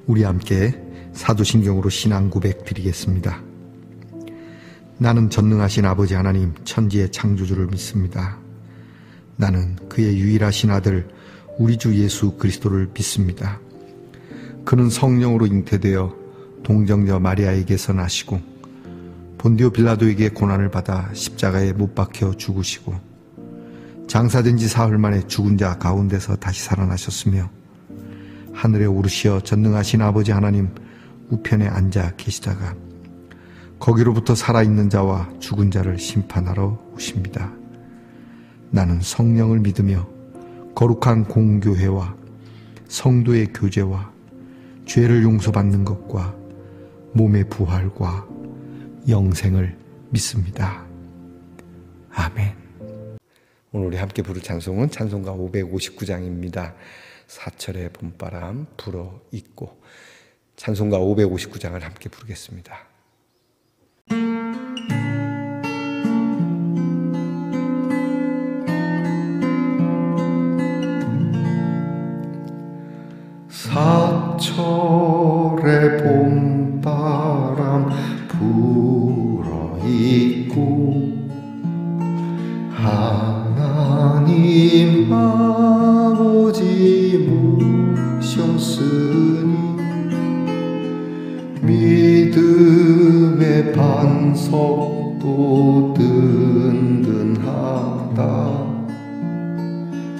우리 함께 사도신경으로 신앙 고백 드리겠습니다. 나는 전능하신 아버지 하나님 천지의 창조주를 믿습니다. 나는 그의 유일하신 아들 우리 주 예수 그리스도를 믿습니다. 그는 성령으로 잉태되어 동정녀 마리아에게서 나시고 본디오 빌라도에게 고난을 받아 십자가에 못 박혀 죽으시고 장사된 지 사흘 만에 죽은 자 가운데서 다시 살아나셨으며 하늘에 오르시어 전능하신 아버지 하나님 우편에 앉아 계시다가 거기로부터 살아있는 자와 죽은 자를 심판하러 오십니다. 나는 성령을 믿으며 거룩한 공교회와 성도의 교제와 죄를 용서받는 것과 몸의 부활과 영생을 믿습니다. 아멘. 오늘 우리 함께 부를 찬송은 찬송가 559장입니다. 사철의 봄바람 불어 있고 찬송가 559장을 함께 부르겠습니다. 사철의 봄바람 불어 있고 하나님 아버지 모셨으니 믿음의 반석도 든든하다.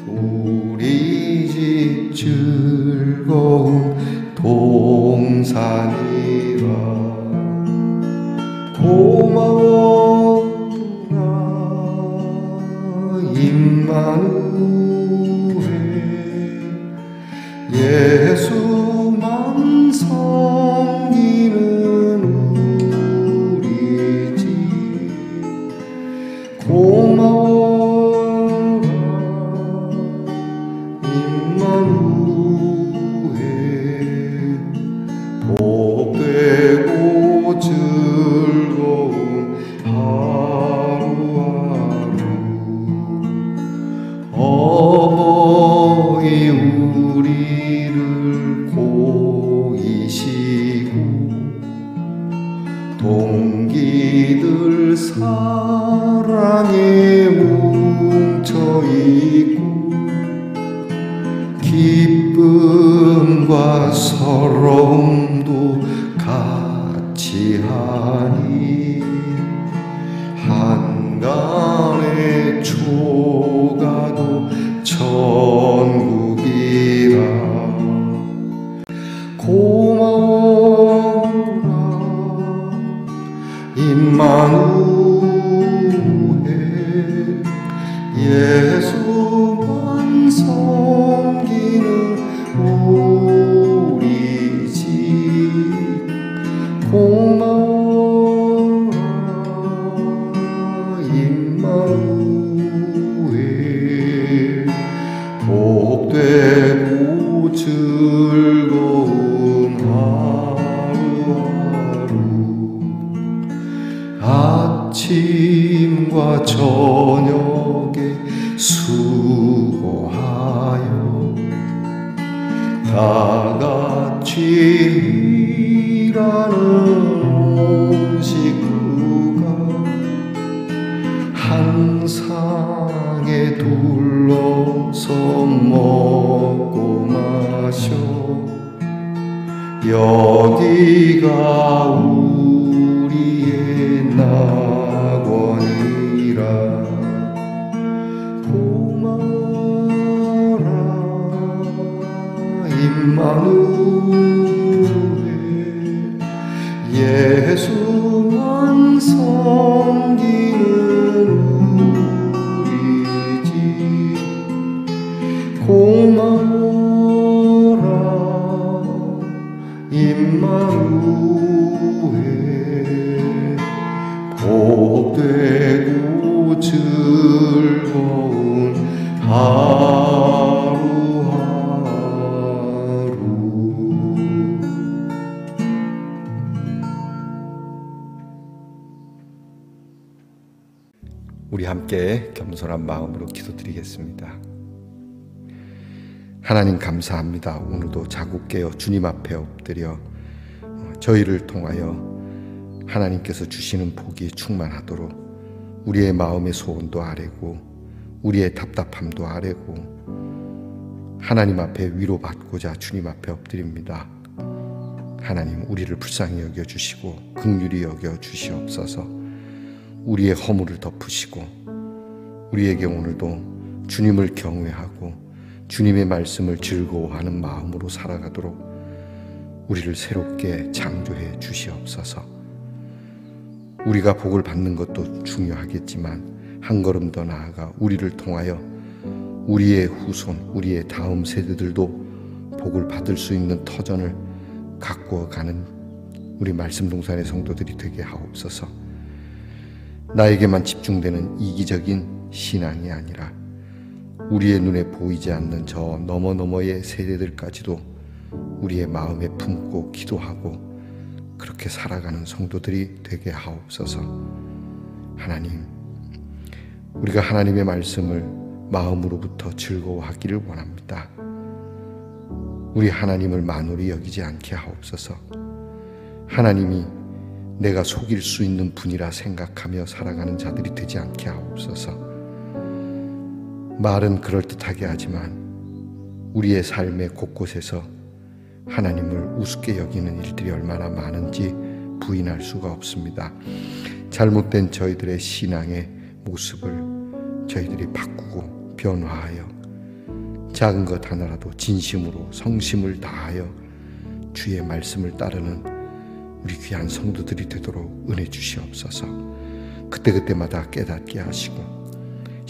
우리 집 즐거운 동산이라. 고마워구나 임마누엘 예수만 섬기는 우리 집. 고마워라 임마누엘 복되고 즐거운 하루하루. 어버이 우리를 고이시고 동기들 사랑에 뭉쳐있고 기쁨과 서러움도 같이 하니 한간의 초가도 천국이라. 고마워라 임마누엘 예수만 섬기는 우리 집. 고마워라 임마누엘 복되고 즐거운 하루하루. 아침과 저녁에 수고하여 다같이 일하는 온 식구가 한 상에 둘러서 먹고 마셔. 여기가 우리의 낙원이라. 고마워라 임마누엘 예수만 섬기는 우리 집. 고마워라 임마누엘 복되고 즐거운 하루하루. 우리 함께 겸손한 마음으로 기도드리겠습니다. 하나님 감사합니다. 오늘도 자고 깨어 주님 앞에 엎드려 저희를 통하여 하나님께서 주시는 복이 충만하도록 우리의 마음의 소원도 아뢰고 우리의 답답함도 아뢰고 하나님 앞에 위로받고자 주님 앞에 엎드립니다. 하나님, 우리를 불쌍히 여겨주시고 긍휼히 여겨주시옵소서. 우리의 허물을 덮으시고 우리에게 오늘도 주님을 경외하고 주님의 말씀을 즐거워하는 마음으로 살아가도록 우리를 새롭게 창조해 주시옵소서. 우리가 복을 받는 것도 중요하겠지만 한 걸음 더 나아가 우리를 통하여 우리의 후손, 우리의 다음 세대들도 복을 받을 수 있는 터전을 가꾸어 가는 우리 말씀동산의 성도들이 되게 하옵소서. 나에게만 집중되는 이기적인 신앙이 아니라 우리의 눈에 보이지 않는 저 너머의 세대들까지도 우리의 마음에 품고 기도하고 그렇게 살아가는 성도들이 되게 하옵소서. 하나님, 우리가 하나님의 말씀을 마음으로부터 즐거워하기를 원합니다. 우리 하나님을 만홀히 여기지 않게 하옵소서. 하나님이 내가 속일 수 있는 분이라 생각하며 살아가는 자들이 되지 않게 하옵소서. 말은 그럴듯하게 하지만 우리의 삶의 곳곳에서 하나님을 우습게 여기는 일들이 얼마나 많은지 부인할 수가 없습니다. 잘못된 저희들의 신앙의 모습을 저희들이 바꾸고 변화하여 작은 것 하나라도 진심으로 성심을 다하여 주의 말씀을 따르는 우리 귀한 성도들이 되도록 은혜 주시옵소서. 그때그때마다 깨닫게 하시고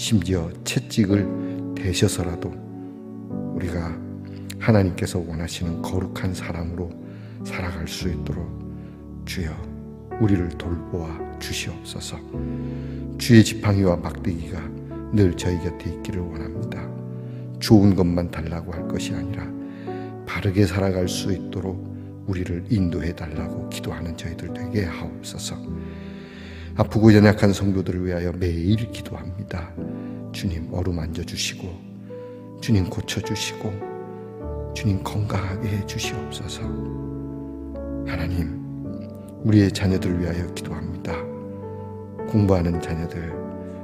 심지어 채찍을 대셔서라도 우리가 하나님께서 원하시는 거룩한 사람으로 살아갈 수 있도록 주여 우리를 돌보아 주시옵소서. 주의 지팡이와 막대기가 늘 저희 곁에 있기를 원합니다. 좋은 것만 달라고 할 것이 아니라 바르게 살아갈 수 있도록 우리를 인도해 달라고 기도하는 저희들 되게 하옵소서. 아프고 연약한 성도들을 위하여 매일 기도합니다. 주님 어루만져 주시고 주님 고쳐주시고 주님 건강하게 해주시옵소서. 하나님, 우리의 자녀들을 위하여 기도합니다. 공부하는 자녀들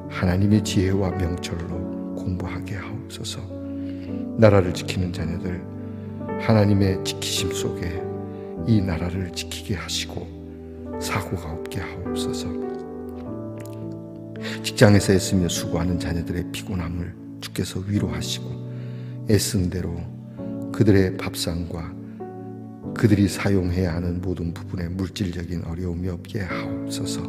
하나님의 지혜와 명철로 공부하게 하옵소서. 나라를 지키는 자녀들 하나님의 지키심 속에 이 나라를 지키게 하시고 사고가 없게 하옵소서. 직장에서 애쓰며 수고하는 자녀들의 피곤함을 주께서 위로하시고 애쓴 대로 그들의 밥상과 그들이 사용해야 하는 모든 부분에 물질적인 어려움이 없게 하옵소서.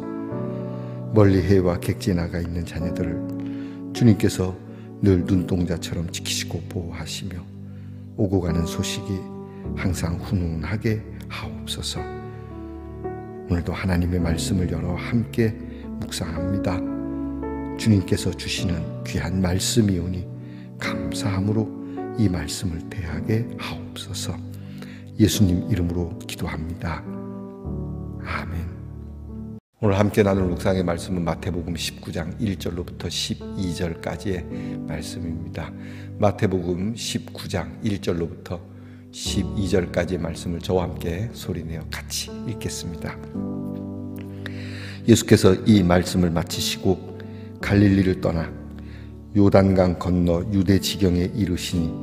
멀리 해와 객지에 나가 있는 자녀들을 주님께서 늘 눈동자처럼 지키시고 보호하시며 오고 가는 소식이 항상 훈훈하게 하옵소서. 오늘도 하나님의 말씀을 열어 함께 묵상합니다. 주님께서 주시는 귀한 말씀이오니 감사함으로 이 말씀을 대하게 하옵소서. 예수님 이름으로 기도합니다. 아멘. 오늘 함께 나눌 묵상의 말씀은 마태복음 19장 1절로부터 12절까지의 말씀입니다. 마태복음 19장 1절로부터 12절까지의 말씀을 저와 함께 소리내어 같이 읽겠습니다. 예수께서 이 말씀을 마치시고 갈릴리를 떠나 요단강 건너 유대 지경에 이르시니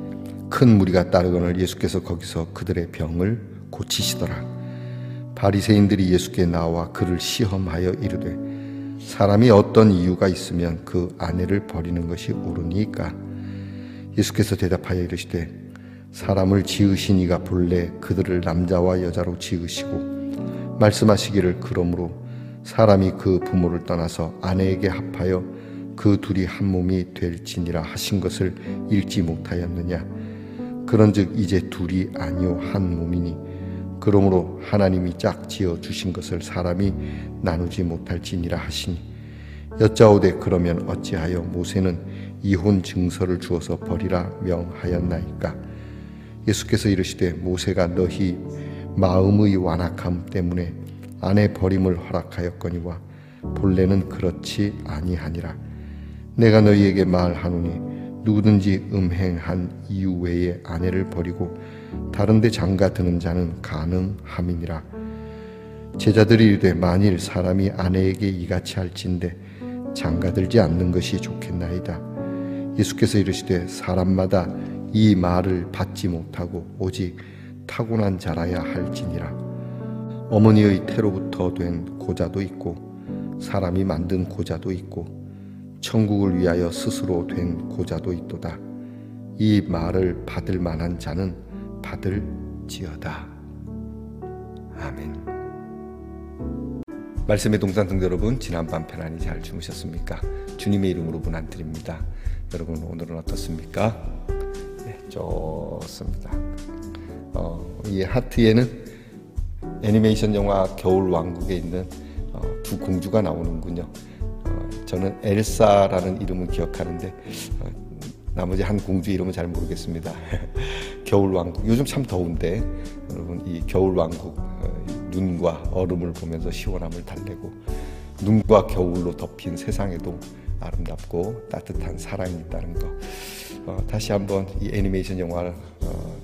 큰 무리가 따르거늘 예수께서 거기서 그들의 병을 고치시더라. 바리새인들이 예수께 나와 그를 시험하여 이르되 사람이 어떤 이유가 있으면 그 아내를 버리는 것이 옳으니까? 예수께서 대답하여 이르시되 사람을 지으신 이가 본래 그들을 남자와 여자로 지으시고 말씀하시기를 그러므로 사람이 그 부모를 떠나서 아내에게 합하여 그 둘이 한 몸이 될지니라 하신 것을 읽지 못하였느냐? 그런즉 이제 둘이 아니요 한 몸이니 그러므로 하나님이 짝 지어 주신 것을 사람이 나누지 못할지니라 하시니 여짜오되 그러면 어찌하여 모세는 이혼 증서를 주어서 버리라 명하였나이까? 예수께서 이르시되 모세가 너희 마음의 완악함 때문에 아내 버림을 허락하였거니와 본래는 그렇지 아니하니라. 내가 너희에게 말하노니 누구든지 음행한 이유 외에 아내를 버리고 다른 데 장가 드는 자는 간음함이니라. 제자들이 이르되 만일 사람이 아내에게 이같이 할진대 장가 들지 않는 것이 좋겠나이다. 예수께서 이르시되 사람마다 이 말을 받지 못하고 오직 타고난 자라야 할지니라. 어머니의 태로부터 된 고자도 있고 사람이 만든 고자도 있고 천국을 위하여 스스로 된 고자도 있도다. 이 말을 받을 만한 자는 받을지어다. 아멘. 말씀의 동산 성도 여러분, 지난밤 편안히 잘 주무셨습니까? 주님의 이름으로 문안드립니다. 여러분 오늘은 어떻습니까? 네, 좋습니다. 이 하트에는 애니메이션 영화 겨울왕국에 있는 두 공주가 나오는군요. 저는 엘사라는 이름은 기억하는데 나머지 한 공주 이름은 잘 모르겠습니다. 겨울왕국, 요즘 참 더운데 여러분 이 겨울왕국, 눈과 얼음을 보면서 시원함을 달래고 눈과 겨울로 덮인 세상에도 아름답고 따뜻한 사랑이 있다는 거, 다시 한번 이 애니메이션 영화를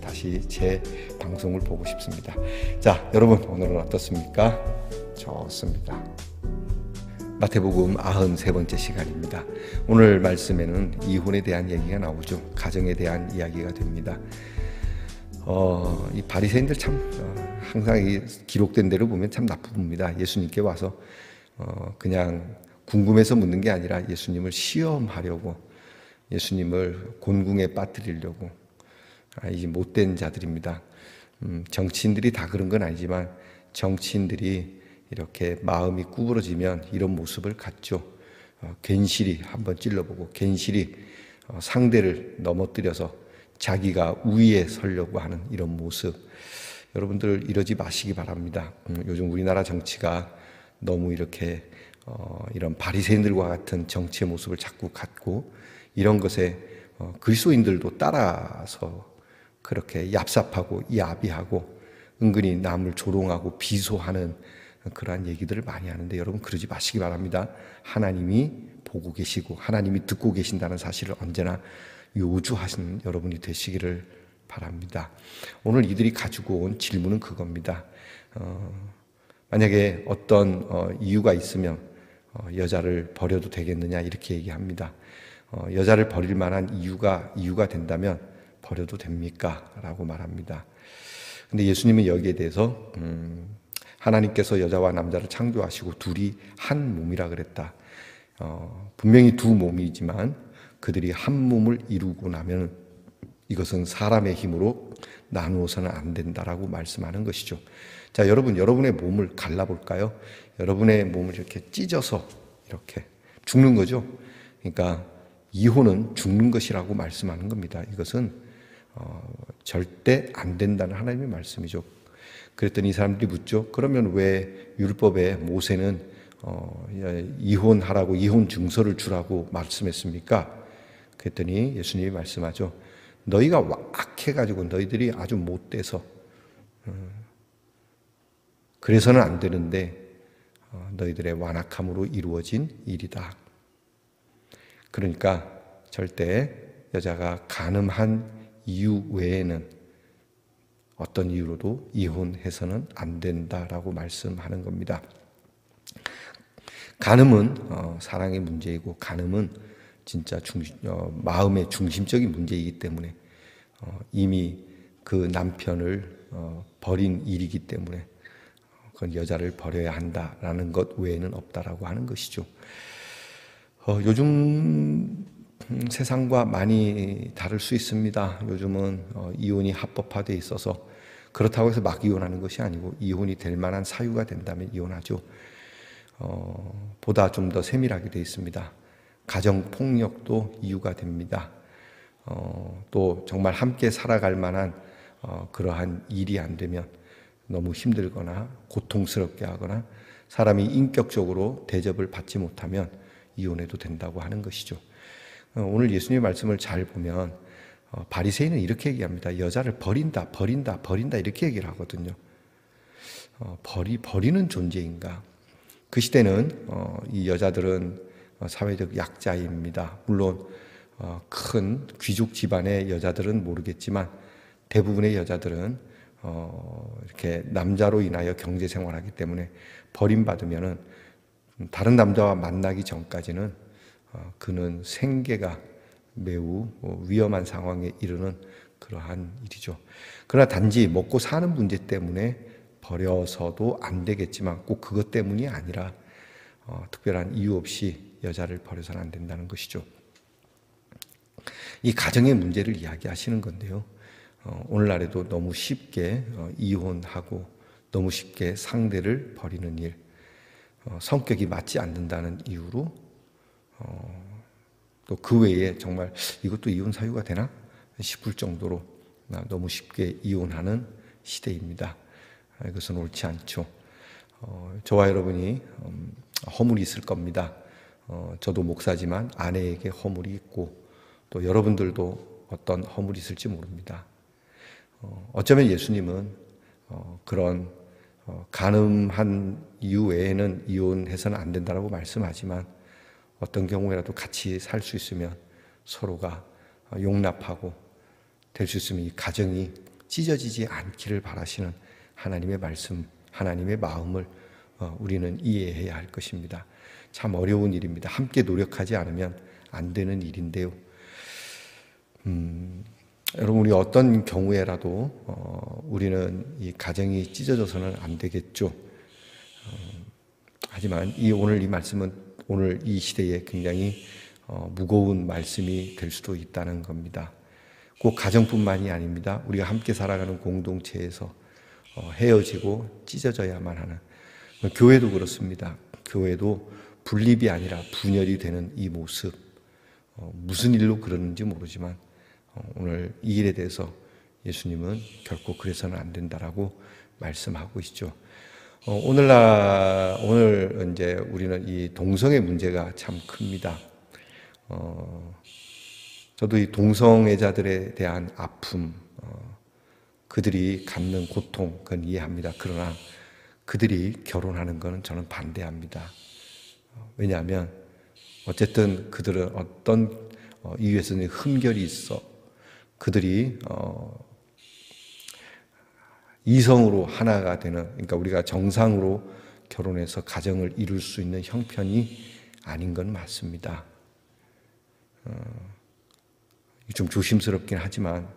다시 제 방송을 보고 싶습니다. 자, 여러분 오늘은 어떻습니까? 좋습니다. 마태복음 93번째 시간입니다. 오늘 말씀에는 이혼에 대한 얘기가 나오죠. 가정에 대한 이야기가 됩니다. 이 바리새인들 참 항상 이 기록된 대로 보면 참 나쁩니다. 예수님께 와서 그냥 궁금해서 묻는 게 아니라 예수님을 시험하려고, 예수님을 곤궁에 빠뜨리려고, 이 못된 자들입니다. 정치인들이 다 그런 건 아니지만 정치인들이 이렇게 마음이 구부러지면 이런 모습을 갖죠. 괜시리 한번 찔러보고 괜시리 상대를 넘어뜨려서 자기가 우위에 서려고 하는 이런 모습, 여러분들 이러지 마시기 바랍니다. 요즘 우리나라 정치가 너무 이렇게 이런 바리새인들과 같은 정치의 모습을 자꾸 갖고 이런 것에 그리스도인들도 따라서 그렇게 얍삽하고 야비하고 은근히 남을 조롱하고 비소하는 그러한 얘기들을 많이 하는데, 여러분 그러지 마시기 바랍니다. 하나님이 보고 계시고 하나님이 듣고 계신다는 사실을 언제나 요주하시는 여러분이 되시기를 바랍니다. 오늘 이들이 가지고 온 질문은 그겁니다. 만약에 어떤 이유가 있으면 여자를 버려도 되겠느냐 이렇게 얘기합니다. 여자를 버릴 만한 이유가 된다면 버려도 됩니까? 라고 말합니다. 근데 예수님은 여기에 대해서 하나님께서 여자와 남자를 창조하시고 둘이 한 몸이라 그랬다. 분명히 두 몸이지만 그들이 한 몸을 이루고 나면 이것은 사람의 힘으로 나누어서는 안 된다라고 말씀하는 것이죠. 자, 여러분, 여러분의 몸을 갈라볼까요? 여러분의 몸을 이렇게 찢어서 이렇게 죽는 거죠. 그러니까 이혼은 죽는 것이라고 말씀하는 겁니다. 이것은 절대 안 된다는 하나님의 말씀이죠. 그랬더니 이 사람들이 묻죠. 그러면 왜 율법에 모세는 이혼하라고 이혼 증서를 주라고 말씀했습니까? 그랬더니 예수님이 말씀하죠. 너희가 악해가지고 너희들이 아주 못돼서 그래서는 안 되는데 너희들의 완악함으로 이루어진 일이다. 그러니까 절대 여자가 간음한 이유 외에는 어떤 이유로도 이혼해서는 안 된다라고 말씀하는 겁니다. 간음은 사랑의 문제이고 간음은 진짜 마음의 중심적인 문제이기 때문에 이미 그 남편을 버린 일이기 때문에 그건 여자를 버려야 한다라는 것 외에는 없다라고 하는 것이죠. 요즘 세상과 많이 다를 수 있습니다. 요즘은 이혼이 합법화되어 있어서 그렇다고 해서 막 이혼하는 것이 아니고 이혼이 될 만한 사유가 된다면 이혼하죠. 보다 좀 더 세밀하게 되어 있습니다. 가정폭력도 이유가 됩니다. 또 정말 함께 살아갈 만한 그러한 일이 안 되면 너무 힘들거나 고통스럽게 하거나 사람이 인격적으로 대접을 받지 못하면 이혼해도 된다고 하는 것이죠. 오늘 예수님의 말씀을 잘 보면 바리새인은 이렇게 얘기합니다. 여자를 버린다 이렇게 얘기를 하거든요. 버리는 존재인가? 그 시대는 이 여자들은 사회적 약자입니다. 물론 큰 귀족 집안의 여자들은 모르겠지만 대부분의 여자들은 이렇게 남자로 인하여 경제 생활하기 때문에 버림받으면은 다른 남자와 만나기 전까지는 그는 생계가 매우 위험한 상황에 이르는 그러한 일이죠. 그러나 단지 먹고 사는 문제 때문에 버려서도 안 되겠지만 꼭 그것 때문이 아니라 특별한 이유 없이 여자를 버려서는 안 된다는 것이죠. 이 가정의 문제를 이야기하시는 건데요. 오늘날에도 너무 쉽게 이혼하고 너무 쉽게 상대를 버리는 일, 성격이 맞지 않는다는 이유로 또 그 외에 정말 이것도 이혼 사유가 되나 싶을 정도로 너무 쉽게 이혼하는 시대입니다. 이것은 옳지 않죠. 저와 여러분이 허물이 있을 겁니다. 저도 목사지만 아내에게 허물이 있고 또 여러분들도 어떤 허물이 있을지 모릅니다. 어쩌면 예수님은 그런 간음한 이유 외에는 이혼해서는 안 된다고 말씀하지만 어떤 경우에라도 같이 살 수 있으면 서로가 용납하고 될 수 있으면 이 가정이 찢어지지 않기를 바라시는 하나님의 말씀, 하나님의 마음을 우리는 이해해야 할 것입니다. 참 어려운 일입니다. 함께 노력하지 않으면 안 되는 일인데요. 여러분, 우리 어떤 경우에라도 우리는 이 가정이 찢어져서는 안 되겠죠. 하지만 오늘 이 말씀은 오늘 이 시대에 굉장히 무거운 말씀이 될 수도 있다는 겁니다. 꼭 가정뿐만이 아닙니다. 우리가 함께 살아가는 공동체에서 헤어지고 찢어져야만 하는 교회도 그렇습니다. 교회도 분립이 아니라 분열이 되는 이 모습, 무슨 일로 그러는지 모르지만 오늘 이 일에 대해서 예수님은 결코 그래서는 안 된다라고 말씀하고 있죠. 오늘 이제 우리는 이 동성애 문제가 참 큽니다. 저도 이 동성애자들에 대한 아픔, 그들이 갖는 고통, 그건 이해합니다. 그러나 그들이 결혼하는 것은 저는 반대합니다. 왜냐하면 어쨌든 그들은 어떤 이유에서는 흠결이 있어 그들이 이성으로 하나가 되는, 그러니까 우리가 정상으로 결혼해서 가정을 이룰 수 있는 형편이 아닌 건 맞습니다. 좀 조심스럽긴 하지만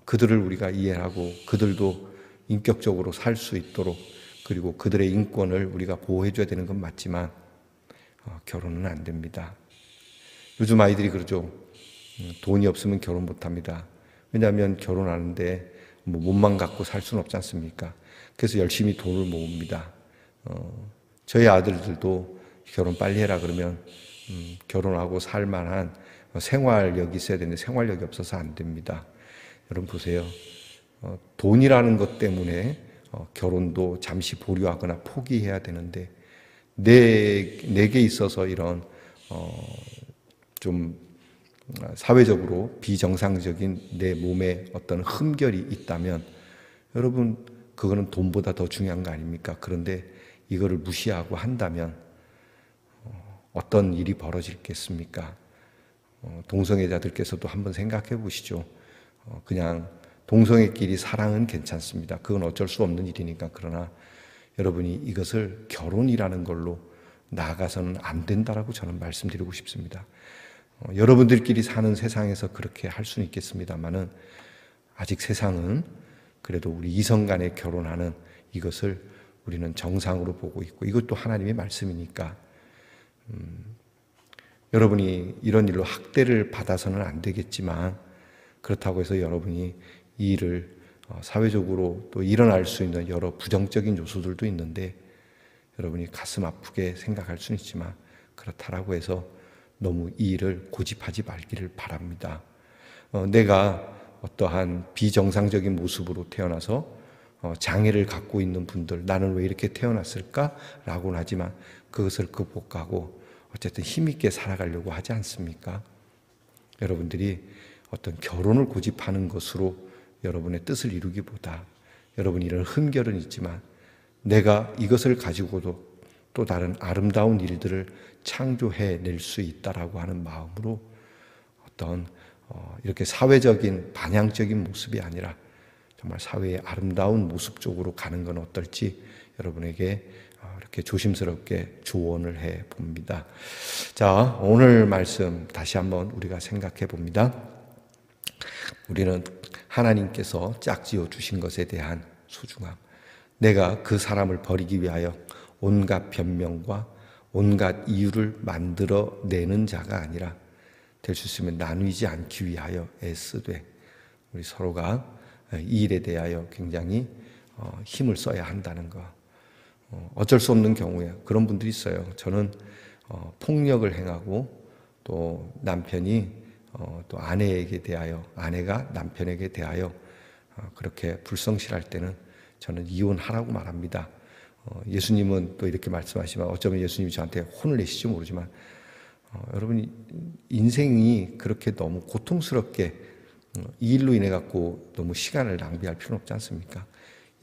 그들을 우리가 이해하고 그들도 인격적으로 살 수 있도록 그리고 그들의 인권을 우리가 보호해줘야 되는 건 맞지만 결혼은 안 됩니다. 요즘 아이들이 그러죠. 돈이 없으면 결혼 못합니다. 왜냐하면 결혼하는데 몸만 갖고 살 수는 없지 않습니까? 그래서 열심히 돈을 모읍니다. 저희 아들들도 결혼 빨리 해라 그러면 결혼하고 살 만한 생활력이 있어야 되는데 생활력이 없어서 안 됩니다. 여러분 보세요. 돈이라는 것 때문에 결혼도 잠시 보류하거나 포기해야 되는데 내게 있어서 이런 좀 사회적으로 비정상적인 내 몸에 어떤 흠결이 있다면 여러분 그거는 돈보다 더 중요한 거 아닙니까? 그런데 이거를 무시하고 한다면 어떤 일이 벌어지겠습니까? 동성애자들께서도 한번 생각해 보시죠. 그냥 동성애끼리 사랑은 괜찮습니다. 그건 어쩔 수 없는 일이니까. 그러나 여러분이 이것을 결혼이라는 걸로 나아가서는 안 된다라고 저는 말씀드리고 싶습니다. 여러분들끼리 사는 세상에서 그렇게 할 수는 있겠습니다만은 아직 세상은 그래도 우리 이성 간에 결혼하는 이것을 우리는 정상으로 보고 있고 이것도 하나님의 말씀이니까 여러분이 이런 일로 학대를 받아서는 안 되겠지만 그렇다고 해서 여러분이 이 일을 사회적으로 또 일어날 수 있는 여러 부정적인 요소들도 있는데 여러분이 가슴 아프게 생각할 수는 있지만 그렇다라고 해서 너무 이 일을 고집하지 말기를 바랍니다. 내가 어떠한 비정상적인 모습으로 태어나서 장애를 갖고 있는 분들 나는 왜 이렇게 태어났을까라고는 하지만 그것을 극복하고 어쨌든 힘있게 살아가려고 하지 않습니까? 여러분들이 어떤 결혼을 고집하는 것으로 여러분의 뜻을 이루기보다 여러분이 이런 흠결은 있지만 내가 이것을 가지고도 또 다른 아름다운 일들을 창조해낼 수 있다라고 하는 마음으로 어떤 이렇게 사회적인 반향적인 모습이 아니라 정말 사회의 아름다운 모습 쪽으로 가는 건 어떨지 여러분에게 이렇게 조심스럽게 조언을 해 봅니다. 자, 오늘 말씀 다시 한번 우리가 생각해 봅니다. 우리는 하나님께서 짝지어 주신 것에 대한 소중함, 내가 그 사람을 버리기 위하여 온갖 변명과 온갖 이유를 만들어내는 자가 아니라 될 수 있으면 나누지 않기 위하여 애쓰되 우리 서로가 이 일에 대하여 굉장히 힘을 써야 한다는 거. 어쩔 수 없는 경우에 그런 분들이 있어요. 저는 폭력을 행하고 또 남편이 또 아내에게 대하여, 아내가 남편에게 대하여 그렇게 불성실할 때는 저는 이혼하라고 말합니다. 예수님은 또 이렇게 말씀하시면 어쩌면 예수님이 저한테 혼을 내실지 모르지만 여러분 인생이 그렇게 너무 고통스럽게 이 일로 인해 갖고 너무 시간을 낭비할 필요는 없지 않습니까?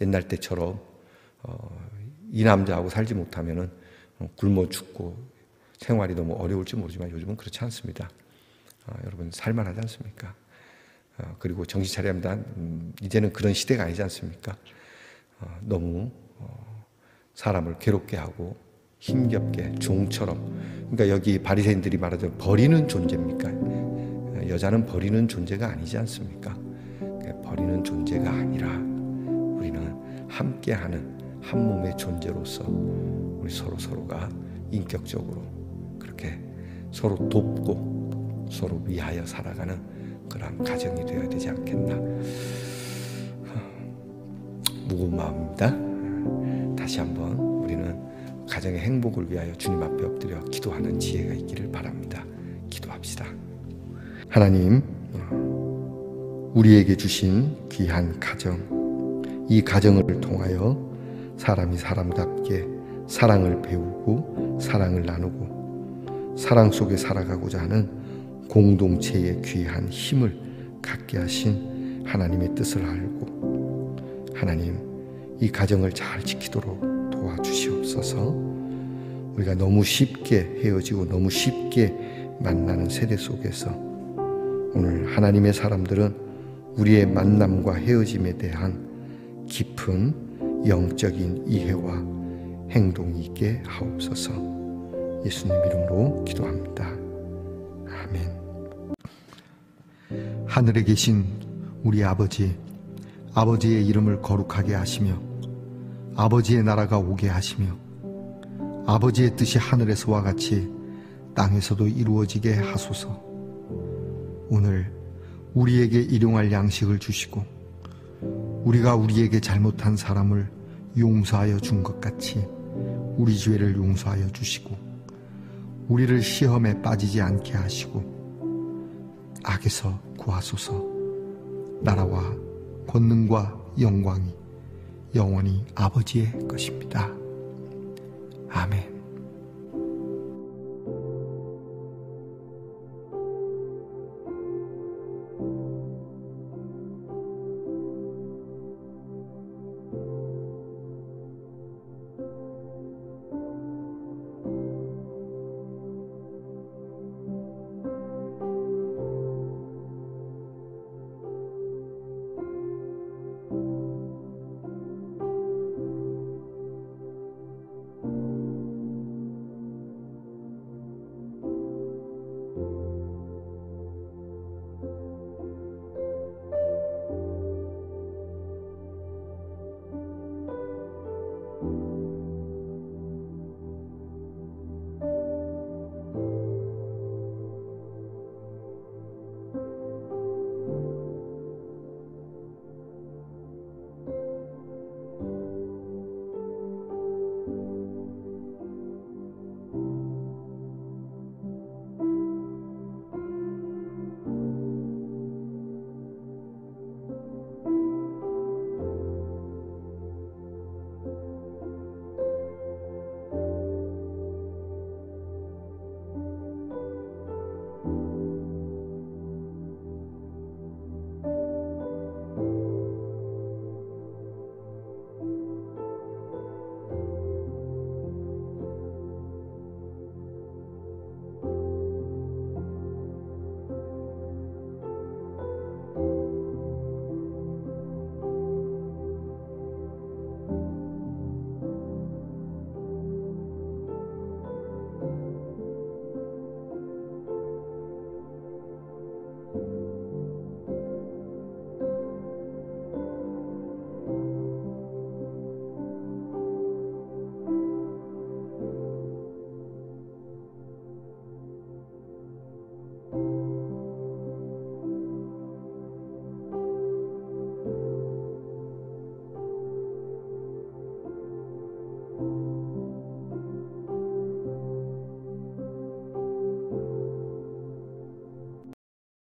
옛날 때처럼 이 남자하고 살지 못하면은 굶어 죽고 생활이 너무 어려울지 모르지만 요즘은 그렇지 않습니다. 여러분 살만하지 않습니까? 그리고 정신 차려야 합니다. 이제는 그런 시대가 아니지 않습니까? 너무 사람을 괴롭게 하고 힘겹게 종처럼, 그러니까 여기 바리새인들이 말하자면 버리는 존재입니까? 여자는 버리는 존재가 아니지 않습니까? 버리는 존재가 아니라 우리는 함께하는 한 몸의 존재로서 우리 서로가 인격적으로 그렇게 서로 돕고 서로 위하여 살아가는 그런 가정이 되어야 되지 않겠나. 무거운 마음입니다. 다시 한번 우리는 가정의 행복을 위하여 주님 앞에 엎드려 기도하는 지혜가 있기를 바랍니다. 기도합시다. 하나님, 우리에게 주신 귀한 가정, 이 가정을 통하여 사람이 사람답게 사랑을 배우고 사랑을 나누고 사랑 속에 살아가고자 하는 공동체의 귀한 힘을 갖게 하신 하나님의 뜻을 알고 하나님, 이 가정을 잘 지키도록 도와주시옵소서. 우리가 너무 쉽게 헤어지고 너무 쉽게 만나는 세대 속에서 오늘 하나님의 사람들은 우리의 만남과 헤어짐에 대한 깊은 영적인 이해와 행동이 있게 하옵소서. 예수님 이름으로 기도합니다. 아멘. 하늘에 계신 우리 아버지, 아버지의 이름을 거룩하게 하시며 아버지의 나라가 오게 하시며 아버지의 뜻이 하늘에서와 같이 땅에서도 이루어지게 하소서. 오늘 우리에게 일용할 양식을 주시고 우리가 우리에게 잘못한 사람을 용서하여 준 것 같이 우리 죄를 용서하여 주시고 우리를 시험에 빠지지 않게 하시고 악에서 구하소서. 나라와 권능과 영광이 영원히 아버지의 것입니다. 아멘.